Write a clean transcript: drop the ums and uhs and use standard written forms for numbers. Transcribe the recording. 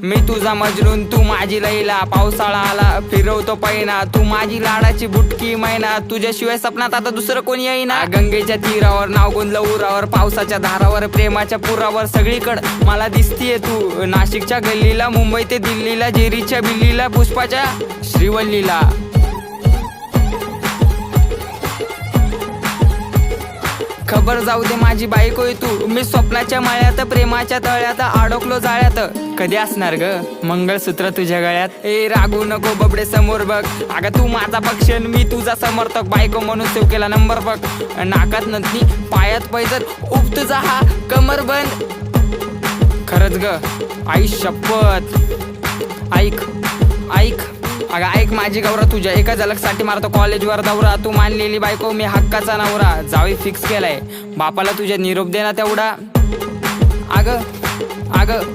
मी तुझा मजनून तू माझी लैला, पावसाळा आला फिरवतो पैना, तू माझी लाडाची बुटकी मैना, तुझ्याशिवाय सपनात आता दुसरं कोणी येईना. गंगेच्या तीरावर नाव गुंजलं उरावर, पावसाच्या धारावर प्रेमाच्या पुरावर, सगळीकडं मला दिसतीये तू. नाशिकच्या गल्लीला, मुंबई ते दिल्लीला, जेरीच्या बिल्लीला, पुष्पाच्या श्रीवल्लीला. खबर जाऊ दे माझी बायकोय तू, मी स्वप्नाच्या माळ्यात प्रेमाच्या तळ्यात अडकलो जाळ्यात. कधी असणार ग मंगळसूत्र तुझ्या गळ्यात? ए रागू नको बबडे समोर बघ, अगं तू माझा पक्षन मी तुझा समर्थक, बायको म्हणून सेव केला नंबर बघ. नाकात नथनी पायात पैजर, उप तुझा हा कमर बंद. खरंच ग आई शपथ, ऐक ऐक अगं ऐक माझी गौरा, तुझ्या एका झलकसाठी मारतो कॉलेजवर दौरा. तू मानलेली बायको मी हक्काचा नवरा, जावी फिक्स केलाय बापाला तुझ्या निरोप देना तेवढा. अगं